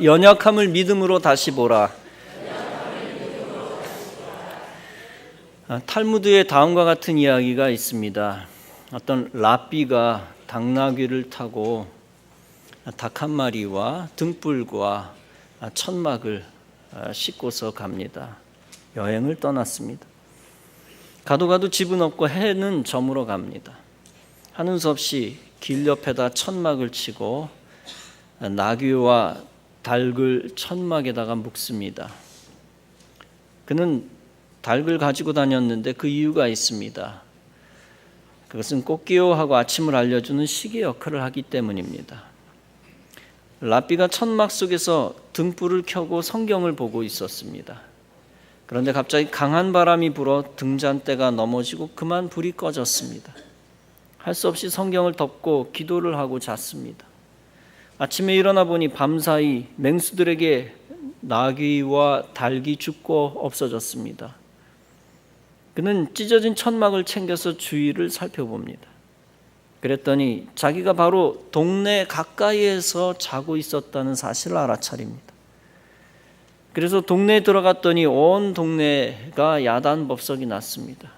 연약함을 믿음으로 다시 보라. 탈무드에 다음과 같은 이야기가 있습니다. 어떤 랍비가 당나귀를 타고 닭 한 마리와 등불과 천막을 싣고서 갑니다. 여행을 떠났습니다. 가도 가도 집은 없고 해는 저물어 갑니다. 하는 수 없이 길 옆에다 천막을 치고 나귀와 닭을 천막에다가 묶습니다. 그는 닭을 가지고 다녔는데 그 이유가 있습니다. 그것은 꽃기호하고 아침을 알려주는 시계 역할을 하기 때문입니다. 랍비가 천막 속에서 등불을 켜고 성경을 보고 있었습니다. 그런데 갑자기 강한 바람이 불어 등잔대가 넘어지고 그만 불이 꺼졌습니다. 할 수 없이 성경을 덮고 기도를 하고 잤습니다. 아침에 일어나 보니 밤사이 맹수들에게 나귀와 닭이 죽고 없어졌습니다. 그는 찢어진 천막을 챙겨서 주위를 살펴봅니다. 그랬더니 자기가 바로 동네 가까이에서 자고 있었다는 사실을 알아차립니다. 그래서 동네에 들어갔더니 온 동네가 야단법석이 났습니다.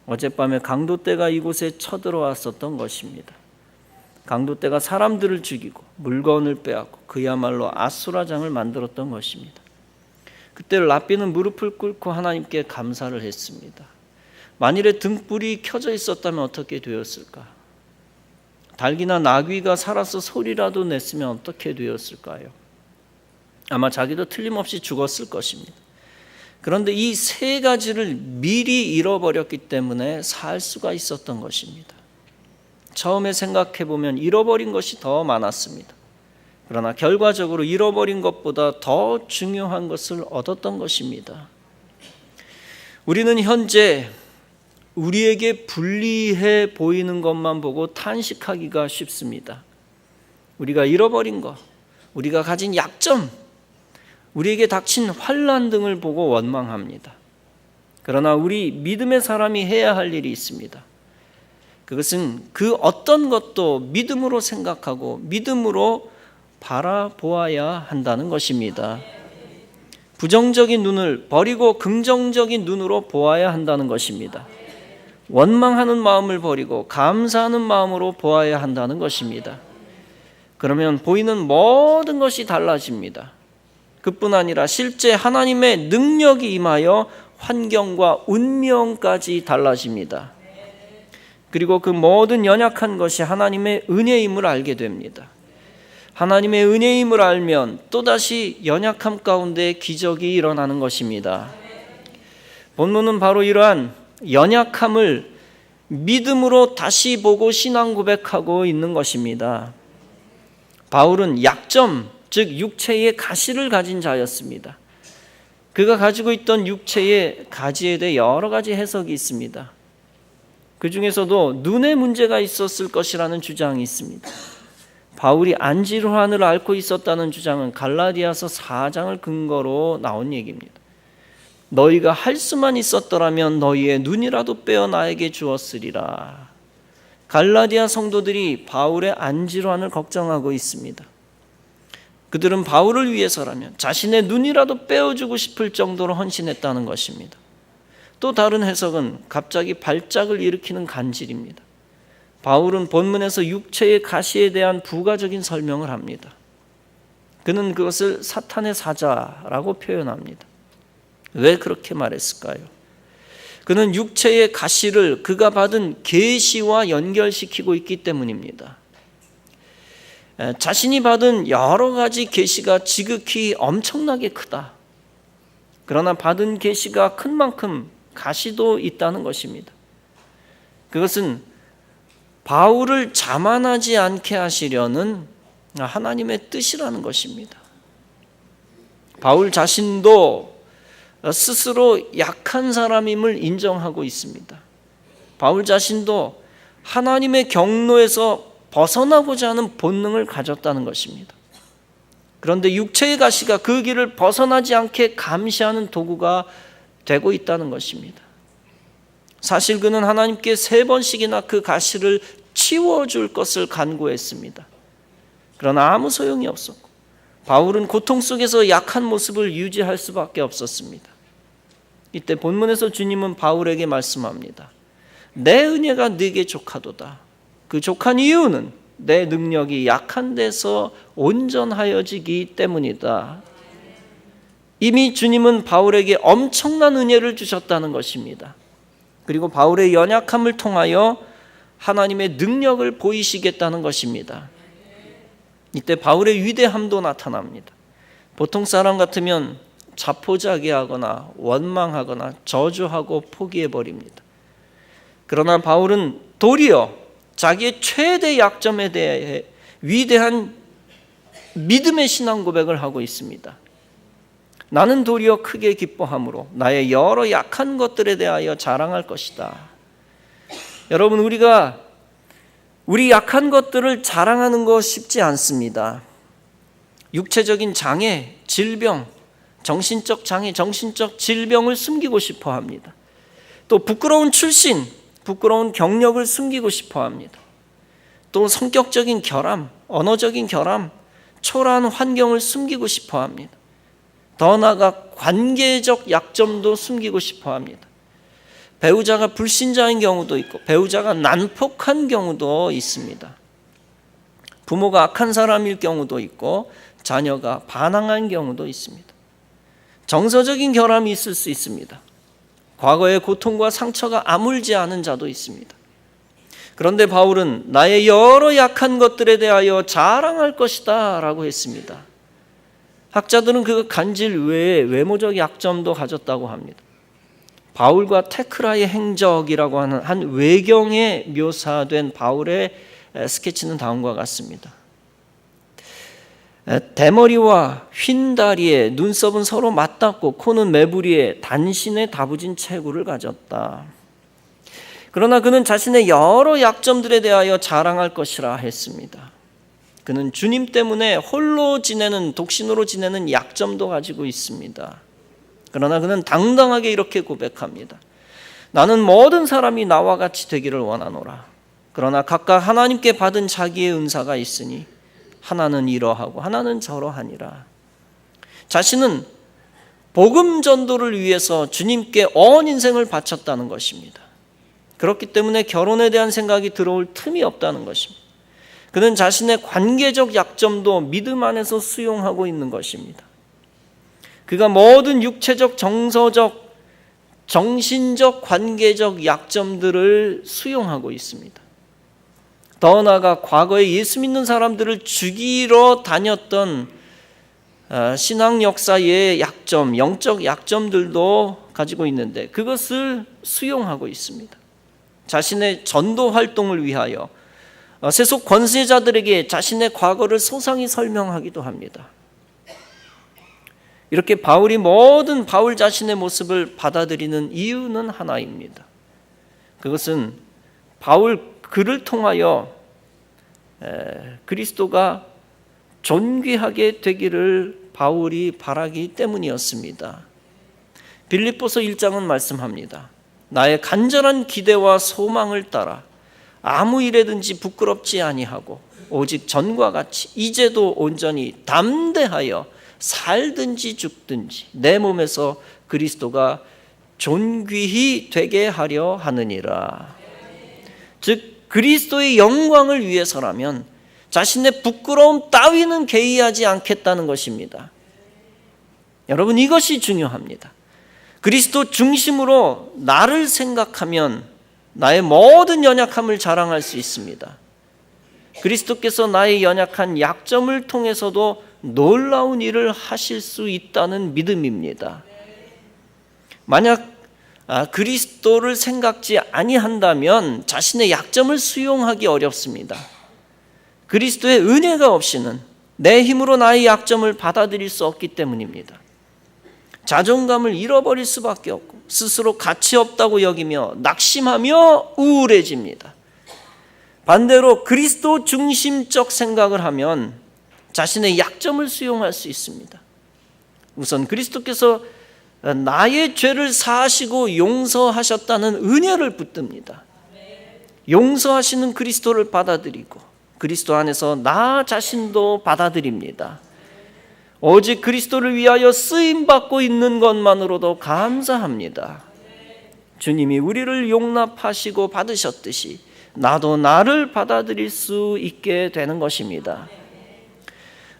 어젯밤에 강도떼가 이곳에 쳐들어왔었던 것입니다. 강도떼가 사람들을 죽이고 물건을 빼앗고 그야말로 아수라장을 만들었던 것입니다. 그때 랍비는 무릎을 꿇고 하나님께 감사를 했습니다. 만일에 등불이 켜져 있었다면 어떻게 되었을까? 닭이나 나귀가 살아서 소리라도 냈으면 어떻게 되었을까요? 아마 자기도 틀림없이 죽었을 것입니다. 그런데 이 세 가지를 미리 잃어버렸기 때문에 살 수가 있었던 것입니다. 처음에 생각해보면 잃어버린 것이 더 많았습니다. 그러나 결과적으로 잃어버린 것보다 더 중요한 것을 얻었던 것입니다. 우리는 현재 우리에게 불리해 보이는 것만 보고 탄식하기가 쉽습니다. 우리가 잃어버린 것, 우리가 가진 약점, 우리에게 닥친 환난 등을 보고 원망합니다. 그러나 우리 믿음의 사람이 해야 할 일이 있습니다. 그것은 그 어떤 것도 믿음으로 생각하고 믿음으로 바라보아야 한다는 것입니다. 부정적인 눈을 버리고 긍정적인 눈으로 보아야 한다는 것입니다. 원망하는 마음을 버리고 감사하는 마음으로 보아야 한다는 것입니다. 그러면 보이는 모든 것이 달라집니다. 그뿐 아니라 실제 하나님의 능력이 임하여 환경과 운명까지 달라집니다. 그리고 그 모든 연약한 것이 하나님의 은혜임을 알게 됩니다. 하나님의 은혜임을 알면 또다시 연약함 가운데 기적이 일어나는 것입니다. 본문은 바로 이러한 연약함을 믿음으로 다시 보고 신앙 고백하고 있는 것입니다. 바울은 약점, 즉 육체의 가시를 가진 자였습니다. 그가 가지고 있던 육체의 가지에 대해 여러 가지 해석이 있습니다. 그 중에서도 눈에 문제가 있었을 것이라는 주장이 있습니다. 바울이 안질환을 앓고 있었다는 주장은 갈라디아서 4장을 근거로 나온 얘기입니다. 너희가 할 수만 있었더라면 너희의 눈이라도 빼어 나에게 주었으리라. 갈라디아 성도들이 바울의 안질환을 걱정하고 있습니다. 그들은 바울을 위해서라면 자신의 눈이라도 빼어주고 싶을 정도로 헌신했다는 것입니다. 또 다른 해석은 갑자기 발작을 일으키는 간질입니다. 바울은 본문에서 육체의 가시에 대한 부가적인 설명을 합니다. 그는 그것을 사탄의 사자라고 표현합니다. 왜 그렇게 말했을까요? 그는 육체의 가시를 그가 받은 계시와 연결시키고 있기 때문입니다. 자신이 받은 여러 가지 계시가 지극히 엄청나게 크다. 그러나 받은 계시가 큰 만큼 가시도 있다는 것입니다. 그것은 바울을 자만하지 않게 하시려는 하나님의 뜻이라는 것입니다. 바울 자신도 스스로 약한 사람임을 인정하고 있습니다. 바울 자신도 하나님의 경로에서 벗어나고자 하는 본능을 가졌다는 것입니다. 그런데 육체의 가시가 그 길을 벗어나지 않게 감시하는 도구가 되고 있다는 것입니다. 사실 그는 하나님께 3번씩이나 그 가시를 치워줄 것을 간구했습니다. 그러나 아무 소용이 없었고 바울은 고통 속에서 약한 모습을 유지할 수밖에 없었습니다. 이때 본문에서 주님은 바울에게 말씀합니다. 내 은혜가 네게 족하도다. 그 족한 이유는 내 능력이 약한 데서 온전하여지기 때문이다. 이미 주님은 바울에게 엄청난 은혜를 주셨다는 것입니다. 그리고 바울의 연약함을 통하여 하나님의 능력을 보이시겠다는 것입니다. 이때 바울의 위대함도 나타납니다. 보통 사람 같으면 자포자기하거나 원망하거나 저주하고 포기해버립니다. 그러나 바울은 도리어 자기의 최대 약점에 대해 위대한 믿음의 신앙 고백을 하고 있습니다. 나는 도리어 크게 기뻐함으로 나의 여러 약한 것들에 대하여 자랑할 것이다. 여러분, 우리 약한 것들을 자랑하는 거 쉽지 않습니다. 육체적인 장애, 질병, 정신적 장애, 정신적 질병을 숨기고 싶어 합니다. 또 부끄러운 출신, 부끄러운 경력을 숨기고 싶어 합니다. 또 성격적인 결함, 언어적인 결함, 초라한 환경을 숨기고 싶어 합니다. 더 나아가 관계적 약점도 숨기고 싶어 합니다. 배우자가 불신자인 경우도 있고 배우자가 난폭한 경우도 있습니다. 부모가 악한 사람일 경우도 있고 자녀가 반항한 경우도 있습니다. 정서적인 결함이 있을 수 있습니다. 과거의 고통과 상처가 아물지 않은 자도 있습니다. 그런데 바울은 나의 여러 약한 것들에 대하여 자랑할 것이다 라고 했습니다. 학자들은 그 간질 외에 외모적 약점도 가졌다고 합니다. 바울과 테크라의 행적이라고 하는 한 외경에 묘사된 바울의 스케치는 다음과 같습니다. 대머리와 휜 다리에 눈썹은 서로 맞닿고 코는 매부리에 단신에 다부진 체구를 가졌다. 그러나 그는 자신의 여러 약점들에 대하여 자랑할 것이라 했습니다. 그는 주님 때문에 홀로 지내는, 독신으로 지내는 약점도 가지고 있습니다. 그러나 그는 당당하게 이렇게 고백합니다. 나는 모든 사람이 나와 같이 되기를 원하노라. 그러나 각각 하나님께 받은 자기의 은사가 있으니 하나는 이러하고 하나는 저러하니라. 자신은 복음 전도를 위해서 주님께 온 인생을 바쳤다는 것입니다. 그렇기 때문에 결혼에 대한 생각이 들어올 틈이 없다는 것입니다. 그는 자신의 관계적 약점도 믿음 안에서 수용하고 있는 것입니다. 그가 모든 육체적, 정서적, 정신적, 관계적 약점들을 수용하고 있습니다. 더 나아가 과거에 예수 믿는 사람들을 죽이러 다녔던 신앙 역사의 약점, 영적 약점들도 가지고 있는데 그것을 수용하고 있습니다. 자신의 전도 활동을 위하여 세속 권세자들에게 자신의 과거를 소상히 설명하기도 합니다. 이렇게 바울이 모든 바울 자신의 모습을 받아들이는 이유는 하나입니다. 그것은 바울 그를 통하여 그리스도가 존귀하게 되기를 바울이 바라기 때문이었습니다. 빌립보서 1장은 말씀합니다. 나의 간절한 기대와 소망을 따라 아무 일에든지 부끄럽지 아니하고 오직 전과 같이 이제도 온전히 담대하여 살든지 죽든지 내 몸에서 그리스도가 존귀히 되게 하려 하느니라. 즉 그리스도의 영광을 위해서라면 자신의 부끄러움 따위는 개의하지 않겠다는 것입니다. 여러분, 이것이 중요합니다. 그리스도 중심으로 나를 생각하면 나의 모든 연약함을 자랑할 수 있습니다. 그리스도께서 나의 연약한 약점을 통해서도 놀라운 일을 하실 수 있다는 믿음입니다. 만약 그리스도를 생각지 아니한다면 자신의 약점을 수용하기 어렵습니다. 그리스도의 은혜가 없이는 내 힘으로 나의 약점을 받아들일 수 없기 때문입니다. 자존감을 잃어버릴 수밖에 없고 스스로 가치 없다고 여기며 낙심하며 우울해집니다. 반대로 그리스도 중심적 생각을 하면 자신의 약점을 수용할 수 있습니다. 우선 그리스도께서 나의 죄를 사하시고 용서하셨다는 은혜를 붙듭니다. 용서하시는 그리스도를 받아들이고 그리스도 안에서 나 자신도 받아들입니다. 오직 그리스도를 위하여 쓰임받고 있는 것만으로도 감사합니다. 주님이 우리를 용납하시고 받으셨듯이 나도 나를 받아들일 수 있게 되는 것입니다.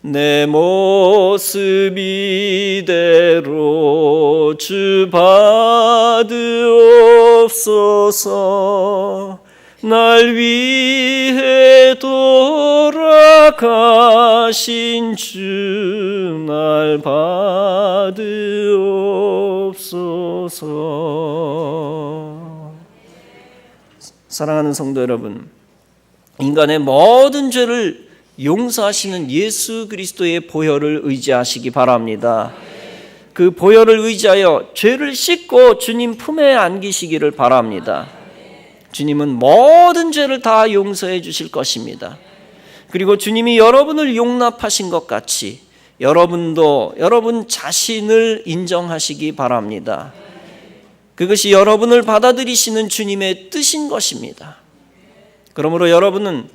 내 모습 이대로 주 받으옵소서. 날 위해 돌아가신 주 날 받으옵소서. 사랑하는 성도 여러분, 인간의 모든 죄를 용서하시는 예수 그리스도의 보혈을 의지하시기 바랍니다. 그 보혈을 의지하여 죄를 씻고 주님 품에 안기시기를 바랍니다. 주님은 모든 죄를 다 용서해 주실 것입니다. 그리고 주님이 여러분을 용납하신 것 같이 여러분도 여러분 자신을 인정하시기 바랍니다. 그것이 여러분을 받아들이시는 주님의 뜻인 것입니다. 그러므로 여러분은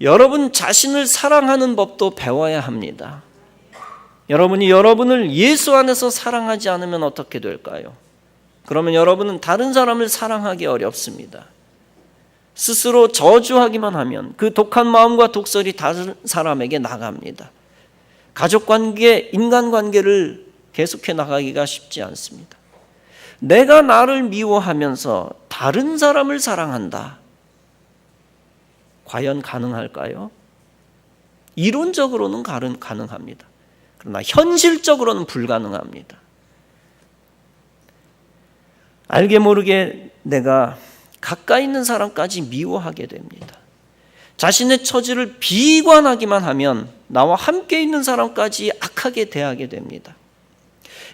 여러분 자신을 사랑하는 법도 배워야 합니다. 여러분이 여러분을 예수 안에서 사랑하지 않으면 어떻게 될까요? 그러면 여러분은 다른 사람을 사랑하기 어렵습니다. 스스로 저주하기만 하면 그 독한 마음과 독설이 다른 사람에게 나갑니다. 가족관계, 인간관계를 계속해 나가기가 쉽지 않습니다. 내가 나를 미워하면서 다른 사람을 사랑한다. 과연 가능할까요? 이론적으로는 가능합니다. 그러나 현실적으로는 불가능합니다. 알게 모르게 내가 가까이 있는 사람까지 미워하게 됩니다. 자신의 처지를 비관하기만 하면 나와 함께 있는 사람까지 악하게 대하게 됩니다.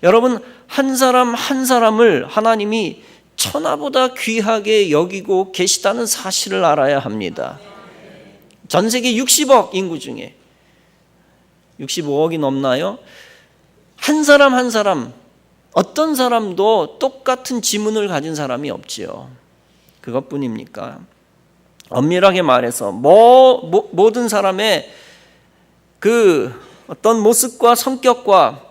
여러분, 한 사람 한 사람을 하나님이 천하보다 귀하게 여기고 계시다는 사실을 알아야 합니다. 전 세계 60억 인구 중에 65억이 넘나요? 한 사람 한 사람, 어떤 사람도 똑같은 지문을 가진 사람이 없지요. 그것뿐입니까? 엄밀하게 말해서 모든 사람의 그 어떤 모습과 성격과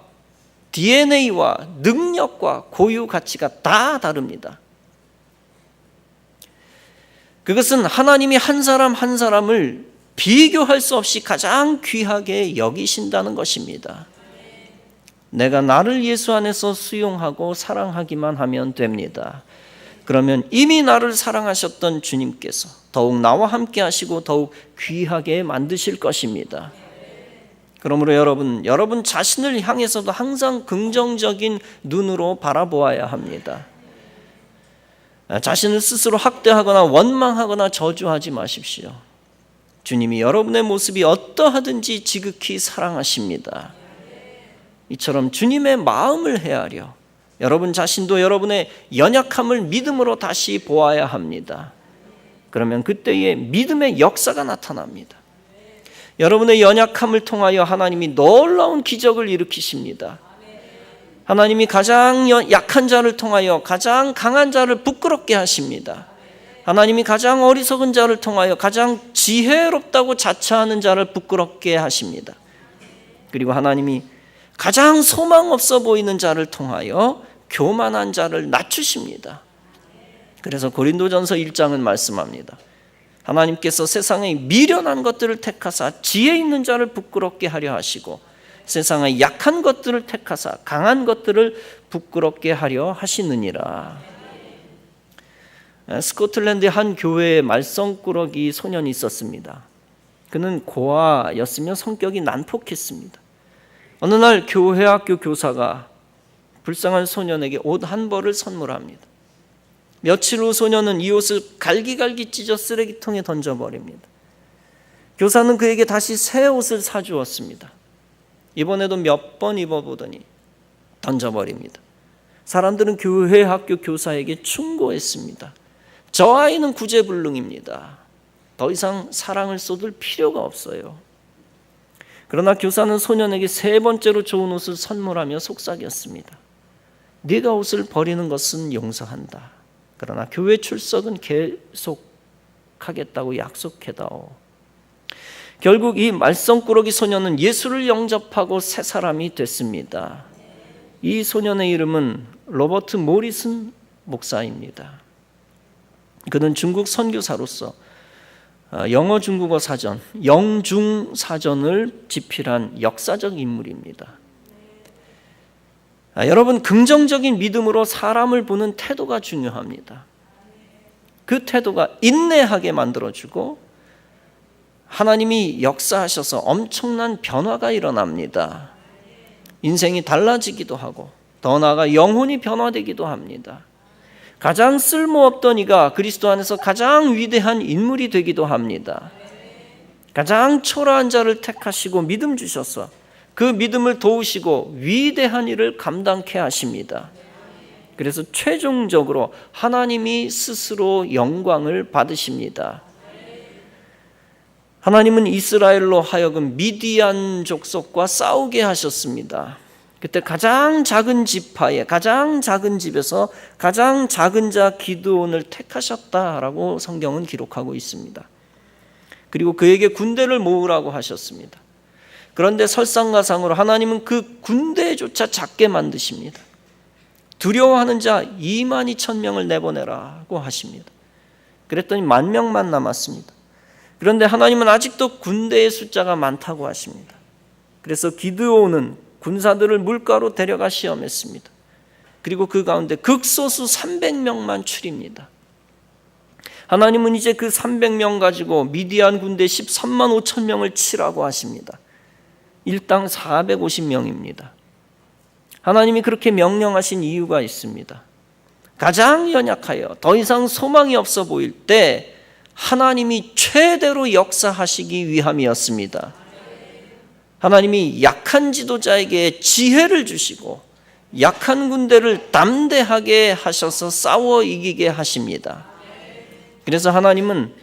DNA와 능력과 고유 가치가 다 다릅니다. 그것은 하나님이 한 사람 한 사람을 비교할 수 없이 가장 귀하게 여기신다는 것입니다. 내가 나를 예수 안에서 수용하고 사랑하기만 하면 됩니다. 그러면 이미 나를 사랑하셨던 주님께서 더욱 나와 함께 하시고 더욱 귀하게 만드실 것입니다. 그러므로 여러분 자신을 향해서도 항상 긍정적인 눈으로 바라보아야 합니다. 자신을 스스로 학대하거나 원망하거나 저주하지 마십시오. 주님이 여러분의 모습이 어떠하든지 지극히 사랑하십니다. 이처럼 주님의 마음을 헤아려 여러분 자신도 여러분의 연약함을 믿음으로 다시 보아야 합니다. 그러면 그때에 믿음의 역사가 나타납니다. 여러분의 연약함을 통하여 하나님이 놀라운 기적을 일으키십니다. 하나님이 가장 약한 자를 통하여 가장 강한 자를 부끄럽게 하십니다. 하나님이 가장 어리석은 자를 통하여 가장 지혜롭다고 자처하는 자를 부끄럽게 하십니다. 그리고 하나님이 가장 소망 없어 보이는 자를 통하여 교만한 자를 낮추십니다. 그래서 고린도전서 1장은 말씀합니다. 하나님께서 세상의 미련한 것들을 택하사 지혜 있는 자를 부끄럽게 하려 하시고 세상의 약한 것들을 택하사 강한 것들을 부끄럽게 하려 하시느니라. 스코틀랜드의 한 교회에 말썽꾸러기 소년이 있었습니다. 그는 고아였으며 성격이 난폭했습니다. 어느 날 교회 학교 교사가 불쌍한 소년에게 옷 한 벌을 선물합니다. 며칠 후 소년은 이 옷을 갈기갈기 찢어 쓰레기통에 던져버립니다. 교사는 그에게 다시 새 옷을 사주었습니다. 이번에도 몇 번 입어보더니 던져버립니다. 사람들은 교회 학교 교사에게 충고했습니다. 저 아이는 구제불능입니다. 더 이상 사랑을 쏟을 필요가 없어요. 그러나 교사는 소년에게 세 번째로 좋은 옷을 선물하며 속삭였습니다. 네가 옷을 버리는 것은 용서한다. 그러나 교회 출석은 계속하겠다고 약속해다오. 결국 이 말썽꾸러기 소년은 예수를 영접하고 새 사람이 됐습니다. 이 소년의 이름은 로버트 모리슨 목사입니다. 그는 중국 선교사로서 영어 중국어 사전, 영중사전을 집필한 역사적 인물입니다. 여러분, 긍정적인 믿음으로 사람을 보는 태도가 중요합니다. 그 태도가 인내하게 만들어주고 하나님이 역사하셔서 엄청난 변화가 일어납니다. 인생이 달라지기도 하고 더 나아가 영혼이 변화되기도 합니다. 가장 쓸모없던 이가 그리스도 안에서 가장 위대한 인물이 되기도 합니다. 가장 초라한 자를 택하시고 믿음 주셔서 그 믿음을 도우시고 위대한 일을 감당케 하십니다. 그래서 최종적으로 하나님이 스스로 영광을 받으십니다. 하나님은 이스라엘로 하여금 미디안 족속과 싸우게 하셨습니다. 그때 가장 작은 지파에 가장 작은 집에서 가장 작은 자 기드온을 택하셨다라고 성경은 기록하고 있습니다. 그리고 그에게 군대를 모으라고 하셨습니다. 그런데 설상가상으로 하나님은 그 군대조차 작게 만드십니다. 두려워하는 자 22,000명을 내보내라고 하십니다. 그랬더니 10,000명만 남았습니다. 그런데 하나님은 아직도 군대의 숫자가 많다고 하십니다. 그래서 기드온은 군사들을 물가로 데려가 시험했습니다. 그리고 그 가운데 극소수 300명만 추립니다. 하나님은 이제 그 300명 가지고 미디안 군대 13만 5천 명을 치라고 하십니다. 일당 450명입니다. 하나님이 그렇게 명령하신 이유가 있습니다. 가장 연약하여 더 이상 소망이 없어 보일 때 하나님이 최대로 역사하시기 위함이었습니다. 하나님이 약한 지도자에게 지혜를 주시고 약한 군대를 담대하게 하셔서 싸워 이기게 하십니다. 그래서 하나님은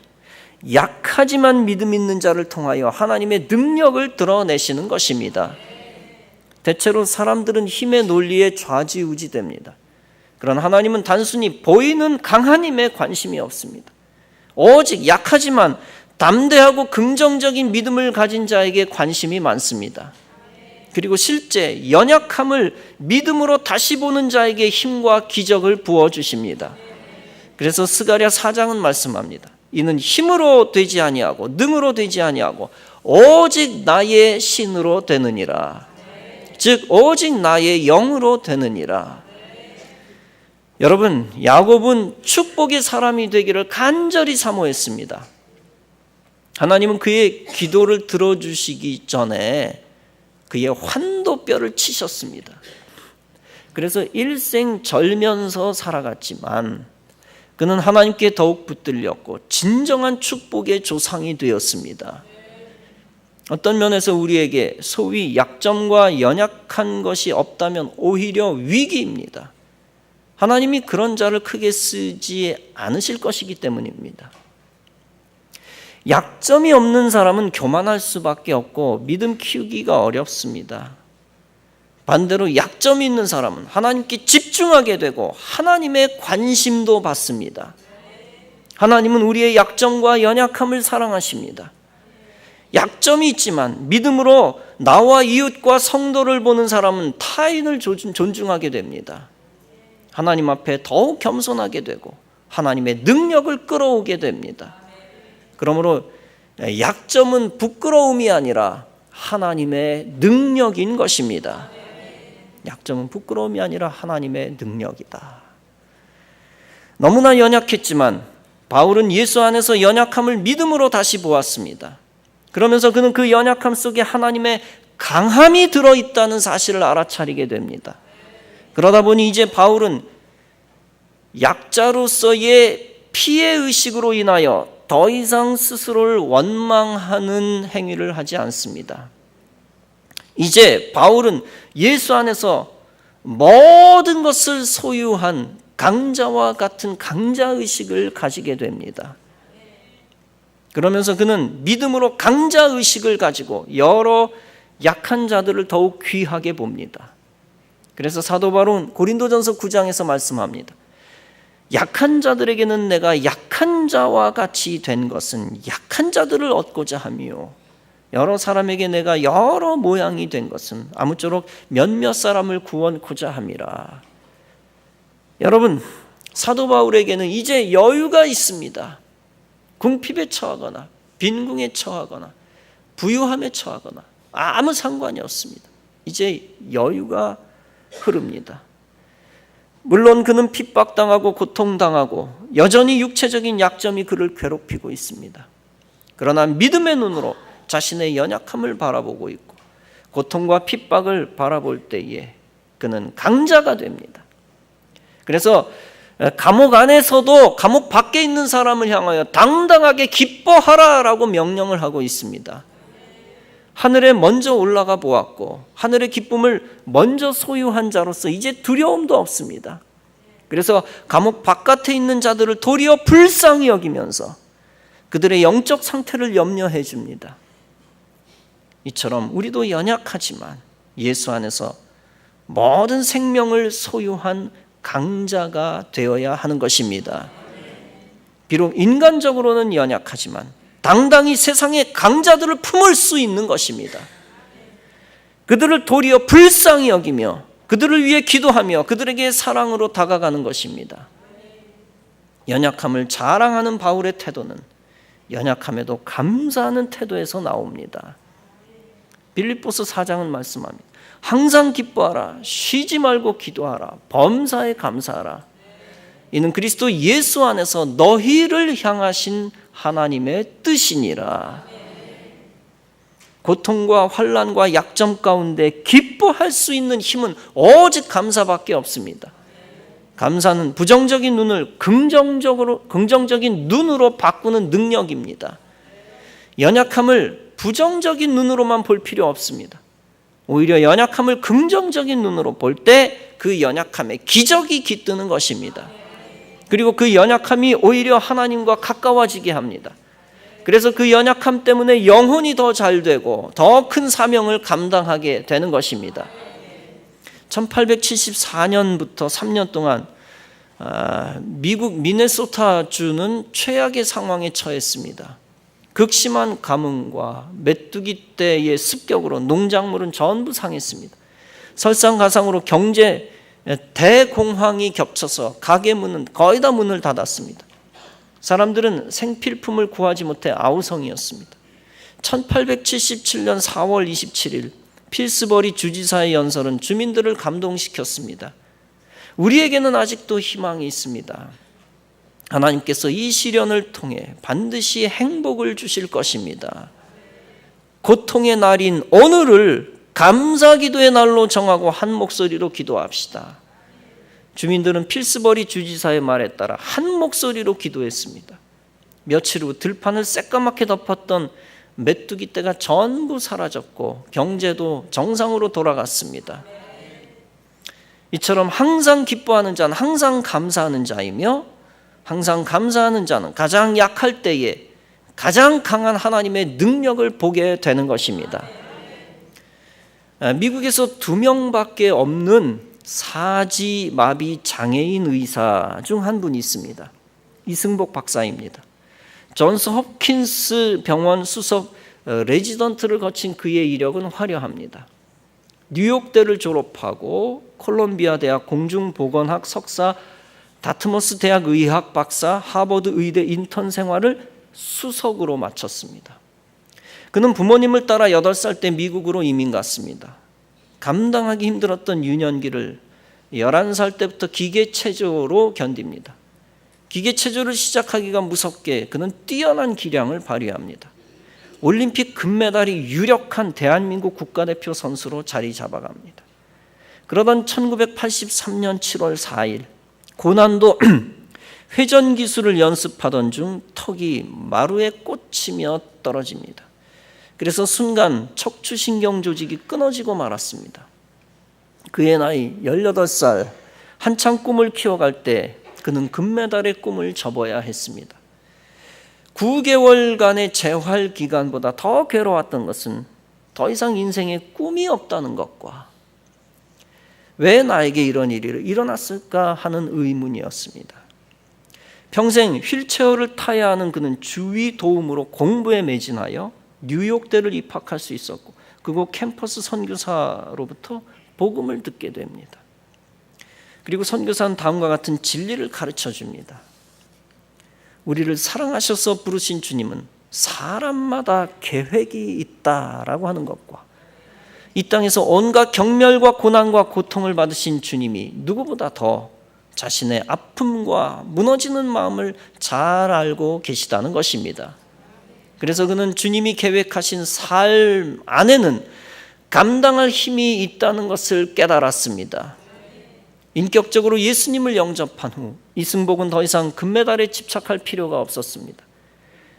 약하지만 믿음 있는 자를 통하여 하나님의 능력을 드러내시는 것입니다. 대체로 사람들은 힘의 논리에 좌지우지됩니다. 그러나 하나님은 단순히 보이는 강한 힘에 관심이 없습니다. 오직 약하지만 담대하고 긍정적인 믿음을 가진 자에게 관심이 많습니다. 그리고 실제 연약함을 믿음으로 다시 보는 자에게 힘과 기적을 부어주십니다. 그래서 스가랴 4장은 말씀합니다. 이는 힘으로 되지 아니하고 능으로 되지 아니하고 오직 나의 신으로 되느니라. 즉 오직 나의 영으로 되느니라. 여러분, 야곱은 축복의 사람이 되기를 간절히 사모했습니다. 하나님은 그의 기도를 들어주시기 전에 그의 환도뼈를 치셨습니다. 그래서 일생 절면서 살아갔지만 그는 하나님께 더욱 붙들렸고 진정한 축복의 조상이 되었습니다. 어떤 면에서 우리에게 소위 약점과 연약한 것이 없다면 오히려 위기입니다. 하나님이 그런 자를 크게 쓰지 않으실 것이기 때문입니다. 약점이 없는 사람은 교만할 수밖에 없고 믿음 키우기가 어렵습니다. 반대로 약점이 있는 사람은 하나님께 집중하게 되고 하나님의 관심도 받습니다. 하나님은 우리의 약점과 연약함을 사랑하십니다. 약점이 있지만 믿음으로 나와 이웃과 성도를 보는 사람은 타인을 존중하게 됩니다. 하나님 앞에 더욱 겸손하게 되고 하나님의 능력을 끌어오게 됩니다. 그러므로 약점은 부끄러움이 아니라 하나님의 능력인 것입니다. 약점은 부끄러움이 아니라 하나님의 능력이다. 너무나 연약했지만 바울은 예수 안에서 연약함을 믿음으로 다시 보았습니다. 그러면서 그는 그 연약함 속에 하나님의 강함이 들어있다는 사실을 알아차리게 됩니다. 그러다 보니 이제 바울은 약자로서의 피해의식으로 인하여 더 이상 스스로를 원망하는 행위를 하지 않습니다. 이제 바울은 예수 안에서 모든 것을 소유한 강자와 같은 강자의식을 가지게 됩니다. 그러면서 그는 믿음으로 강자의식을 가지고 여러 약한 자들을 더욱 귀하게 봅니다. 그래서 사도 바울은 고린도전서 9장에서 말씀합니다. 약한 자들에게는 내가 약한 자와 같이 된 것은 약한 자들을 얻고자 함이요 여러 사람에게 내가 여러 모양이 된 것은 아무쪼록 몇몇 사람을 구원코자 함이라. 여러분, 사도 바울에게는 이제 여유가 있습니다. 궁핍에 처하거나 빈궁에 처하거나 부유함에 처하거나 아무 상관이 없습니다. 이제 여유가 흐릅니다. 물론 그는 핍박당하고 고통당하고 여전히 육체적인 약점이 그를 괴롭히고 있습니다. 그러나 믿음의 눈으로 자신의 연약함을 바라보고 있고 고통과 핍박을 바라볼 때에 그는 강자가 됩니다. 그래서 감옥 안에서도 감옥 밖에 있는 사람을 향하여 당당하게 기뻐하라라고 명령을 하고 있습니다. 하늘에 먼저 올라가 보았고 하늘의 기쁨을 먼저 소유한 자로서 이제 두려움도 없습니다. 그래서 감옥 바깥에 있는 자들을 도리어 불쌍히 여기면서 그들의 영적 상태를 염려해 줍니다. 이처럼 우리도 연약하지만 예수 안에서 모든 생명을 소유한 강자가 되어야 하는 것입니다. 비록 인간적으로는 연약하지만 당당히 세상의 강자들을 품을 수 있는 것입니다. 그들을 도리어 불쌍히 여기며 그들을 위해 기도하며 그들에게 사랑으로 다가가는 것입니다. 연약함을 자랑하는 바울의 태도는 연약함에도 감사하는 태도에서 나옵니다. 빌립보서 4장은 말씀합니다. 항상 기뻐하라, 쉬지 말고 기도하라, 범사에 감사하라. 이는 그리스도 예수 안에서 너희를 향하신 하나님의 뜻이니라. 고통과 환난과 약점 가운데 기뻐할 수 있는 힘은 오직 감사밖에 없습니다. 감사는 부정적인 눈을 긍정적인 눈으로 바꾸는 능력입니다. 연약함을 부정적인 눈으로만 볼 필요 없습니다. 오히려 연약함을 긍정적인 눈으로 볼 때 그 연약함에 기적이 깃드는 것입니다. 그리고 그 연약함이 오히려 하나님과 가까워지게 합니다. 그래서 그 연약함 때문에 영혼이 더 잘 되고 더 큰 사명을 감당하게 되는 것입니다. 1874년부터 3년 동안 미국 미네소타주는 최악의 상황에 처했습니다. 극심한 가뭄과 메뚜기 떼의 습격으로 농작물은 전부 상했습니다. 설상가상으로 경제 대공황이 겹쳐서 가게 문은 거의 다 문을 닫았습니다. 사람들은 생필품을 구하지 못해 아우성이었습니다. 1877년 4월 27일 필스버리 주지사의 연설은 주민들을 감동시켰습니다. 우리에게는 아직도 희망이 있습니다. 하나님께서 이 시련을 통해 반드시 행복을 주실 것입니다. 고통의 날인 오늘을 감사기도의 날로 정하고 한 목소리로 기도합시다. 주민들은 필스버리 주지사의 말에 따라 한 목소리로 기도했습니다. 며칠 후 들판을 새까맣게 덮었던 메뚜기 떼가 전부 사라졌고 경제도 정상으로 돌아갔습니다. 이처럼 항상 기뻐하는 자는 항상 감사하는 자이며 항상 감사하는 자는 가장 약할 때에 가장 강한 하나님의 능력을 보게 되는 것입니다. 미국에서 2명밖에 없는 사지마비 장애인 의사 중 한 분이 있습니다. 이승복 박사입니다. 존스 홉킨스 병원 수석 레지던트를 거친 그의 이력은 화려합니다. 뉴욕대를 졸업하고 콜롬비아 대학 공중보건학 석사, 다트머스 대학 의학 박사, 하버드 의대 인턴 생활을 수석으로 마쳤습니다. 그는 부모님을 따라 8살 때 미국으로 이민 갔습니다. 감당하기 힘들었던 유년기를 11살 때부터 기계체조로 견딥니다. 기계체조를 시작하기가 무섭게 그는 뛰어난 기량을 발휘합니다. 올림픽 금메달이 유력한 대한민국 국가대표 선수로 자리 잡아갑니다. 그러던 1983년 7월 4일 고난도 회전 기술을 연습하던 중 턱이 마루에 꽂히며 떨어집니다. 그래서 순간 척추신경 조직이 끊어지고 말았습니다. 그의 나이 18살, 한창 꿈을 키워갈 때 그는 금메달의 꿈을 접어야 했습니다. 9개월간의 재활 기간보다 더 괴로웠던 것은 더 이상 인생에 꿈이 없다는 것과 왜 나에게 이런 일이 일어났을까 하는 의문이었습니다. 평생 휠체어를 타야 하는 그는 주위 도움으로 공부에 매진하여 뉴욕대를 입학할 수 있었고 그곳 캠퍼스 선교사로부터 복음을 듣게 됩니다. 그리고 선교사는 다음과 같은 진리를 가르쳐 줍니다. 우리를 사랑하셔서 부르신 주님은 사람마다 계획이 있다라고 하는 것과 이 땅에서 온갖 경멸과 고난과 고통을 받으신 주님이 누구보다 더 자신의 아픔과 무너지는 마음을 잘 알고 계시다는 것입니다. 그래서 그는 주님이 계획하신 삶 안에는 감당할 힘이 있다는 것을 깨달았습니다. 인격적으로 예수님을 영접한 후 이승복은 더 이상 금메달에 집착할 필요가 없었습니다.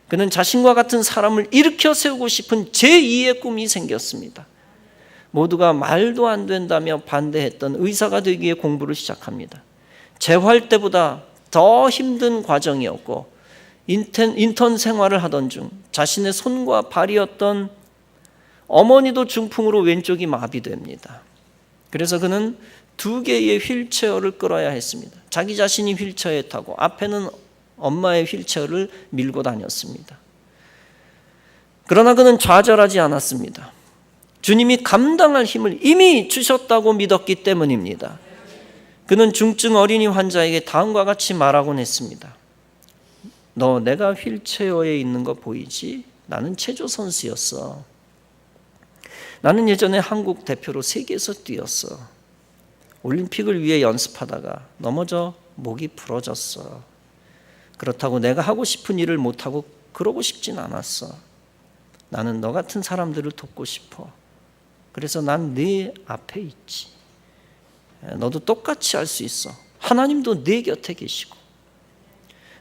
그는 자신과 같은 사람을 일으켜 세우고 싶은 제2의 꿈이 생겼습니다. 모두가 말도 안 된다며 반대했던 의사가 되기 위해 공부를 시작합니다. 재활 때보다 더 힘든 과정이었고 인턴 생활을 하던 중 자신의 손과 발이었던 어머니도 중풍으로 왼쪽이 마비됩니다. 그래서 그는 2개의 휠체어를 끌어야 했습니다. 자기 자신이 휠체어에 타고 앞에는 엄마의 휠체어를 밀고 다녔습니다. 그러나 그는 좌절하지 않았습니다. 주님이 감당할 힘을 이미 주셨다고 믿었기 때문입니다. 그는 중증 어린이 환자에게 다음과 같이 말하곤 했습니다. 너 내가 휠체어에 있는 거 보이지? 나는 체조 선수였어. 나는 예전에 한국 대표로 세계에서 뛰었어. 올림픽을 위해 연습하다가 넘어져 목이 부러졌어. 그렇다고 내가 하고 싶은 일을 못하고 그러고 싶진 않았어. 나는 너 같은 사람들을 돕고 싶어. 그래서 난 네 앞에 있지. 너도 똑같이 할 수 있어. 하나님도 네 곁에 계시고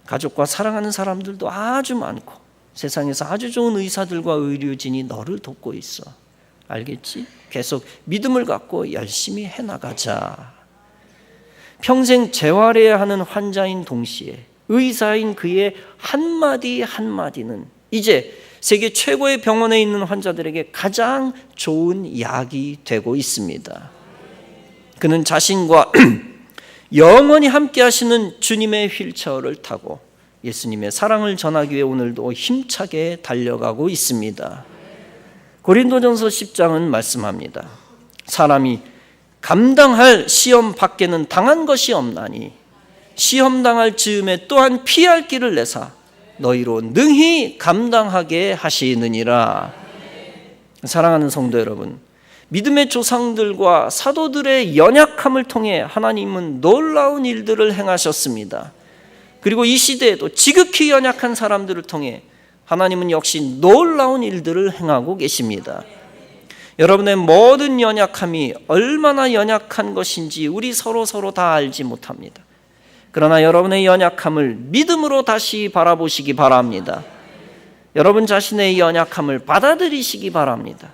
가족과 사랑하는 사람들도 아주 많고 세상에서 아주 좋은 의사들과 의료진이 너를 돕고 있어. 알겠지? 계속 믿음을 갖고 열심히 해나가자. 평생 재활해야 하는 환자인 동시에 의사인 그의 한마디 한마디는 이제 세계 최고의 병원에 있는 환자들에게 가장 좋은 약이 되고 있습니다. 그는 자신과 영원히 함께 하시는 주님의 휠체어를 타고 예수님의 사랑을 전하기 위해 오늘도 힘차게 달려가고 있습니다. 고린도전서 10장은 말씀합니다. 사람이 감당할 시험 밖에는 당한 것이 없나니 시험 당할 즈음에 또한 피할 길을 내사 너희로 능히 감당하게 하시느니라. 사랑하는 성도 여러분, 믿음의 조상들과 사도들의 연약함을 통해 하나님은 놀라운 일들을 행하셨습니다. 그리고 이 시대에도 지극히 연약한 사람들을 통해 하나님은 역시 놀라운 일들을 행하고 계십니다. 여러분의 모든 연약함이 얼마나 연약한 것인지 우리 서로 다 알지 못합니다. 그러나 여러분의 연약함을 믿음으로 다시 바라보시기 바랍니다. 여러분 자신의 연약함을 받아들이시기 바랍니다.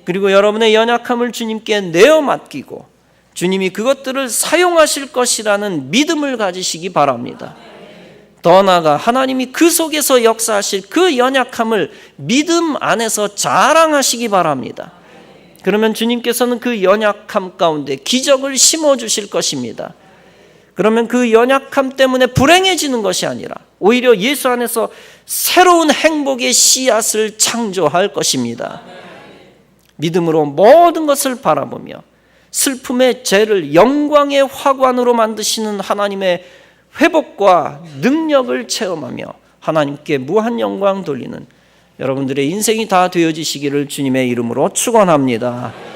그리고 여러분의 연약함을 주님께 내어 맡기고 주님이 그것들을 사용하실 것이라는 믿음을 가지시기 바랍니다. 더 나아가 하나님이 그 속에서 역사하실 그 연약함을 믿음 안에서 자랑하시기 바랍니다. 그러면 주님께서는 그 연약함 가운데 기적을 심어주실 것입니다. 그러면 그 연약함 때문에 불행해지는 것이 아니라 오히려 예수 안에서 새로운 행복의 씨앗을 창조할 것입니다. 믿음으로 모든 것을 바라보며 슬픔의 죄를 영광의 화관으로 만드시는 하나님의 회복과 능력을 체험하며 하나님께 무한 영광 돌리는 여러분들의 인생이 다 되어지시기를 주님의 이름으로 축원합니다.